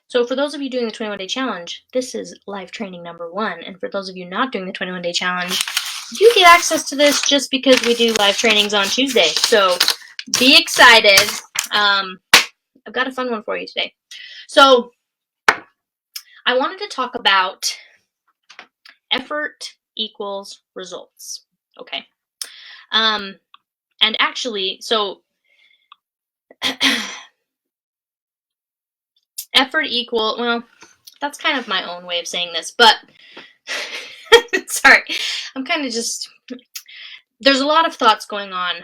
So for those of you doing the 21-day challenge, this is live training number 1. And for those of you not doing the 21-day challenge, you get access to this just because we do live trainings on Tuesday. So be excited. I've got a fun one for you today. So I wanted to talk about effort equals results. Okay. And actually, so effort equal, well, that's kind of my own way of saying this, but sorry, I'm kind of just, there's a lot of thoughts going on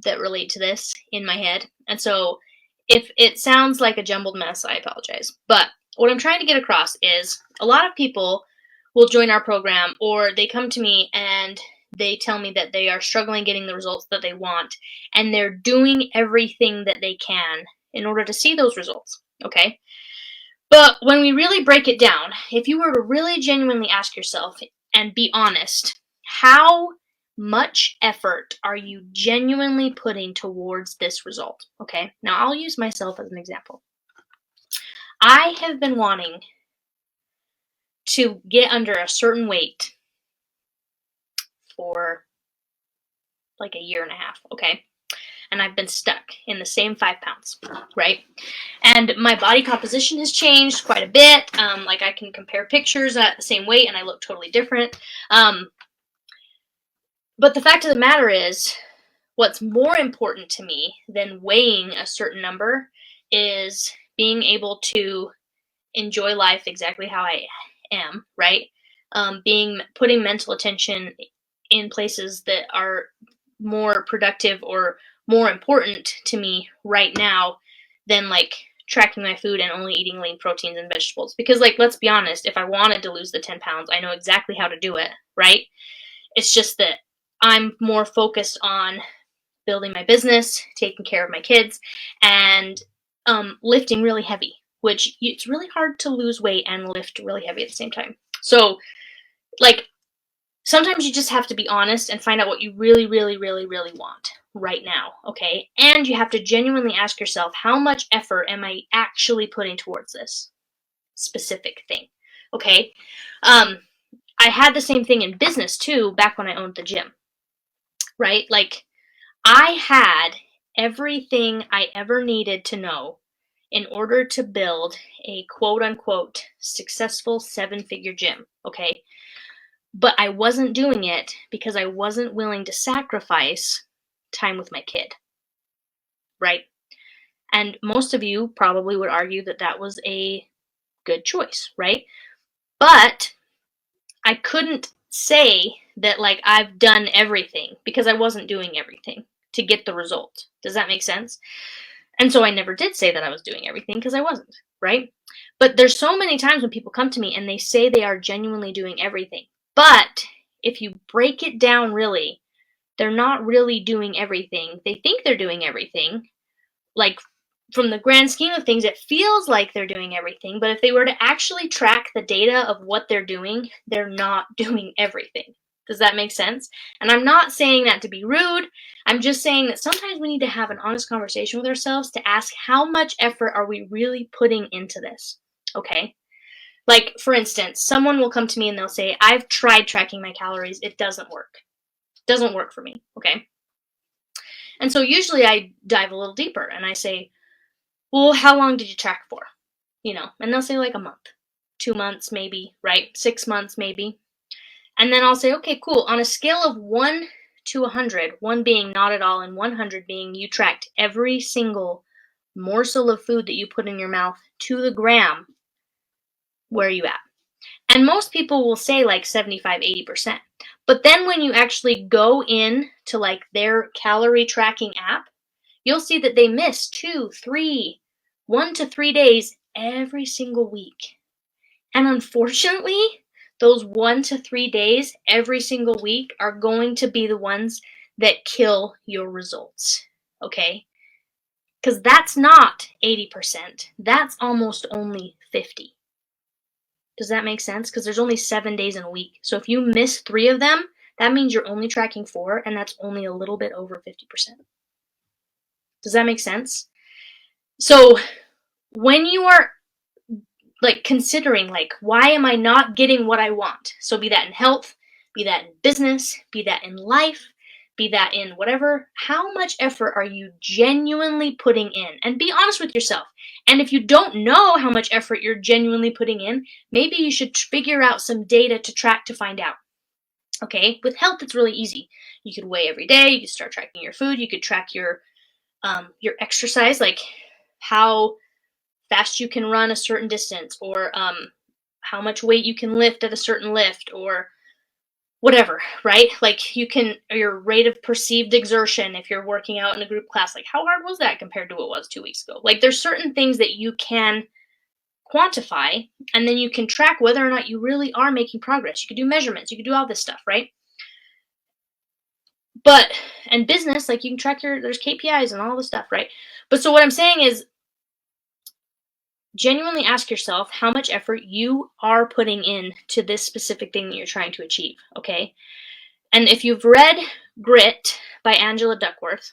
that relate to this in my head. And so if it sounds like a jumbled mess, I apologize. But what I'm trying to get across is a lot of people will join our program, or they come to me and they tell me that they are struggling getting the results that they want, and they're doing everything that they can in order to see those results, okay? But when we really break it down, if you were to really genuinely ask yourself and be honest, how much effort are you genuinely putting towards this result? Okay, now I'll use myself as an example. I have been wanting to get under a certain weight for like a year and a half, okay? And I've been stuck in the same 5 pounds, right? And my body composition has changed quite a bit. Like I can compare pictures at the same weight and I look totally different. But the fact of the matter is, what's more important to me than weighing a certain number is being able to enjoy life exactly how I am, right? Putting mental attention in places that are more productive or more important to me right now than like tracking my food and only eating lean proteins and vegetables. Because like, let's be honest, if I wanted to lose the 10 pounds, I know exactly how to do it, right? It's just that I'm more focused on building my business, taking care of my kids, and lifting really heavy, which it's really hard to lose weight and lift really heavy at the same time. So like, sometimes you just have to be honest and find out what you really, really, really, really want right now, okay? And you have to genuinely ask yourself, how much effort am I actually putting towards this specific thing, okay? I had the same thing in business too, back when I owned the gym, right? Like, I had everything I ever needed to know in order to build a quote-unquote successful 7-figure gym, okay? But I wasn't doing it because I wasn't willing to sacrifice time with my kid, right? And most of you probably would argue that that was a good choice, right? But I couldn't say that like I've done everything because I wasn't doing everything to get the result. Does that make sense? And so I never did say that I was doing everything because I wasn't, right? But there's so many times when people come to me and they say they are genuinely doing everything. But if you break it down really, they're not really doing everything. They think they're doing everything. Like, from the grand scheme of things, it feels like they're doing everything. But if they were to actually track the data of what they're not doing everything. Does that make sense? And I'm not saying that to be rude. I'm just saying that sometimes we need to have an honest conversation with ourselves to ask, how much effort are we really putting into this? Okay? Like, for instance, someone will come to me and they'll say, I've tried tracking my calories. It doesn't work. It doesn't work for me, okay? And so usually I dive a little deeper and I say, well, how long did you track for? You know, and they'll say like a month, 2 months maybe, right? 6 months maybe. And then I'll say, okay, cool. On a scale of 1 to 100, 1 being not at all and 100 being you tracked every single morsel of food that you put in your mouth to the gram, where are you at? And most people will say like 75, 80%. But then when you actually go in to like their calorie tracking app, you'll see that they miss 2, 3, 1 to 3 days every single week. And unfortunately, those 1 to 3 days every single week are going to be the ones that kill your results, okay? Because that's not 80%. That's almost only 50. Does that make sense? Because there's only 7 days in a week. So if you miss 3 of them, that means you're only tracking 4, and that's only a little bit over 50%. Does that make sense? So when you are like considering like, why am I not getting what I want? So be that in health, be that in business, be that in life, be that in whatever, how much effort are you genuinely putting in? And be honest with yourself. And if you don't know how much effort you're genuinely putting in, maybe you should figure out some data to track to find out. Okay, with health, it's really easy. You could weigh every day. You could start tracking your food. You could track your exercise, like how fast you can run a certain distance, or how much weight you can lift at a certain lift, or whatever, right? Like you can, your rate of perceived exertion if you're working out in a group class, like how hard was that compared to what it was 2 weeks ago? Like there's certain things that you can quantify, and then you can track whether or not you really are making progress. You could do measurements, you could do all this stuff, right? But, and business, like you can track there's KPIs and all this stuff, right? But so what I'm saying is, genuinely ask yourself how much effort you are putting in to this specific thing that you're trying to achieve, okay? And if you've read Grit by Angela Duckworth,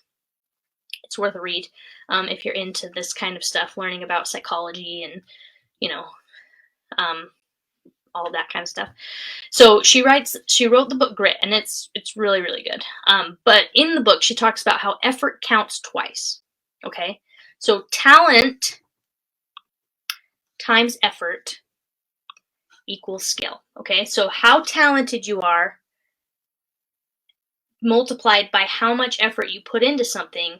it's worth a read if you're into this kind of stuff, learning about psychology and, you know, all of that kind of stuff. So she wrote the book Grit, and it's really, really good. But in the book, she talks about how effort counts twice, okay? So talent times effort equals skill, okay? So how talented you are multiplied by how much effort you put into something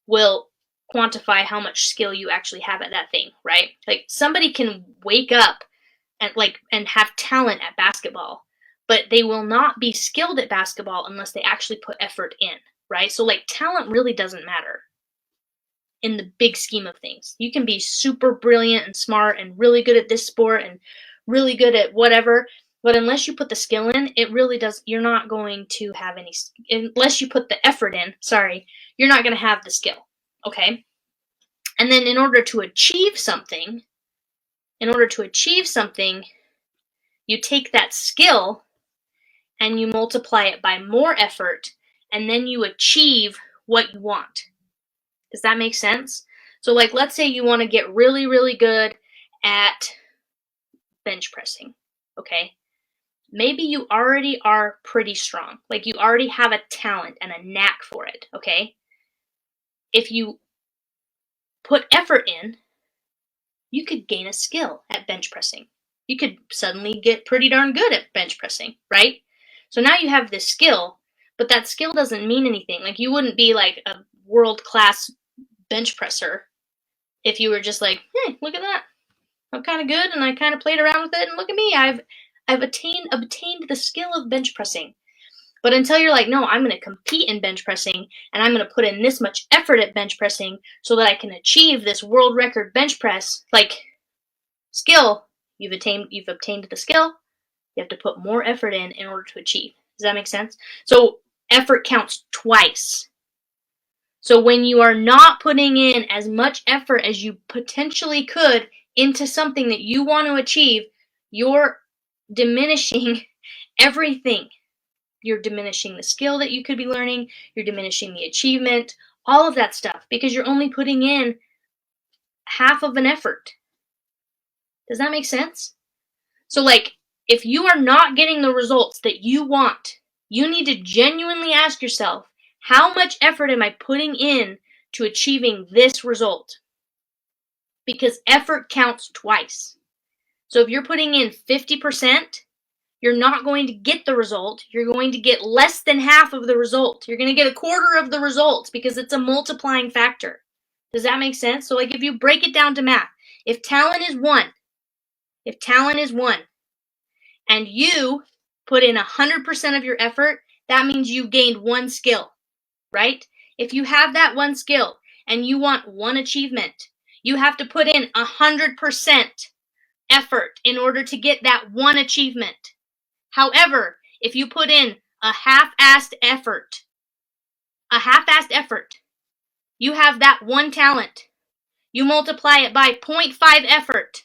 will quantify how much skill you actually have at that thing, right? Like somebody can wake up and have talent at basketball, but they will not be skilled at basketball unless they actually put effort in, right? So like talent really doesn't matter in the big scheme of things. You can be super brilliant and smart and really good at this sport and really good at whatever, but unless you put the skill in, it really does, you're not going to have any, unless you put the effort in, you're not going to have the skill, okay? And then in order to achieve something, you take that skill and you multiply it by more effort, and then you achieve what you want. Does that make sense? So like, let's say you want to get really, really good at bench pressing, okay? Maybe you already are pretty strong. Like you already have a talent and a knack for it, okay? If you put effort in, you could gain a skill at bench pressing. You could suddenly get pretty darn good at bench pressing, right? So now you have this skill, but that skill doesn't mean anything. Like you wouldn't be like a world-class bench presser if you were just like, hey, look at that. I'm kind of good and I kind of played around with it and look at me. I've obtained the skill of bench pressing. But until you're like, no, I'm going to compete in bench pressing and I'm going to put in this much effort at bench pressing so that I can achieve this world record bench press, like skill, you've obtained the skill, you have to put more effort in order to achieve. Does that make sense? So effort counts twice. So when you are not putting in as much effort as you potentially could into something that you want to achieve, you're diminishing everything. You're diminishing the skill that you could be learning, you're diminishing the achievement, all of that stuff, because you're only putting in half of an effort. Does that make sense? So like, if you are not getting the results that you want, you need to genuinely ask yourself, how much effort am I putting in to achieving this result? Because effort counts twice. So if you're putting in 50%, you're not going to get the result. You're going to get less than half of the result. You're going to get a quarter of the result because it's a multiplying factor. Does that make sense? So like if you break it down to math, if talent is one, and you put in 100% of your effort, that means you gained one skill, right? If you have that one skill and you want one achievement, you have to put in 100% effort in order to get that one achievement. However, if you put in a half-assed effort, you have that one talent. You multiply it by 0.5 effort.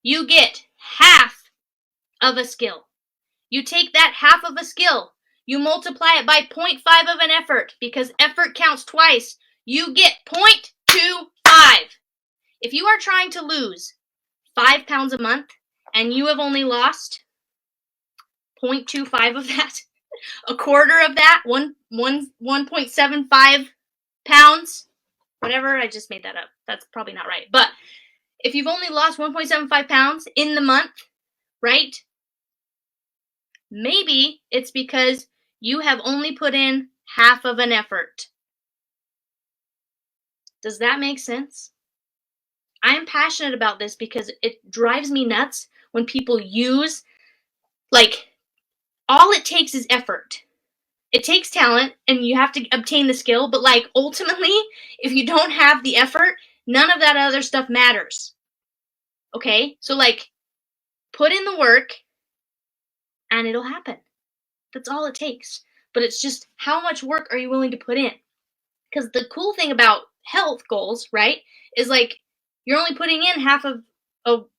You get half of a skill. You take that half of a skill, you multiply it by 0.5 of an effort, because effort counts twice. You get 0.25. If you are trying to lose 5 pounds a month and you have only lost 0.25 of that, a quarter of that, 1.75 pounds, whatever, I just made that up. That's probably not right. But if you've only lost 1.75 pounds in the month, right? Maybe it's because you have only put in half of an effort. Does that make sense? I am passionate about this because it drives me nuts when people use, like, all it takes is effort. It takes talent and you have to obtain the skill, but like ultimately, if you don't have the effort, none of that other stuff matters. Okay? So like, put in the work and it'll happen. That's all it takes. But it's just how much work are you willing to put in? Because the cool thing about health goals, right, is like you're only putting in half of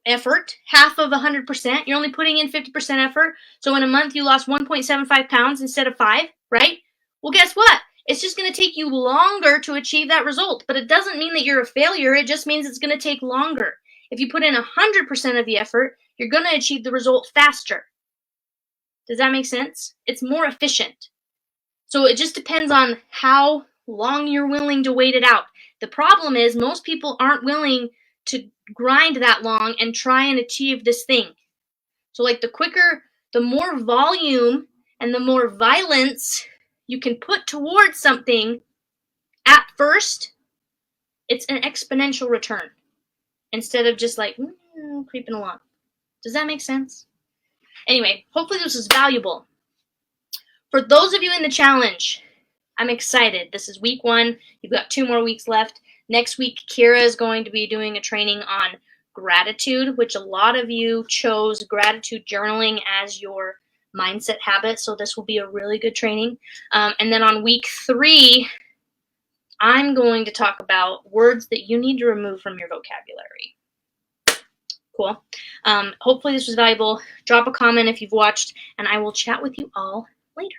effort, half of 100%. You're only putting in 50% effort. So in a month you lost 1.75 pounds instead of 5, right? Well, guess what? It's just going to take you longer to achieve that result. But it doesn't mean that you're a failure. It just means it's going to take longer. If you put in 100% of the effort, you're going to achieve the result faster. Does that make sense? It's more efficient. So it just depends on how long you're willing to wait it out. The problem is most people aren't willing to grind that long and try and achieve this thing. So like the more volume and the more violence you can put towards something at first, it's an exponential return instead of just like creeping along. Does that make sense? Anyway, hopefully this was valuable. For those of you in the challenge, I'm excited. This is week 1. You've got 2 more weeks left. Next week, Kira is going to be doing a training on gratitude, which a lot of you chose gratitude journaling as your mindset habit. So this will be a really good training. And then on week 3, I'm going to talk about words that you need to remove from your vocabulary. Cool. Hopefully this was valuable. Drop a comment if you've watched, and I will chat with you all later.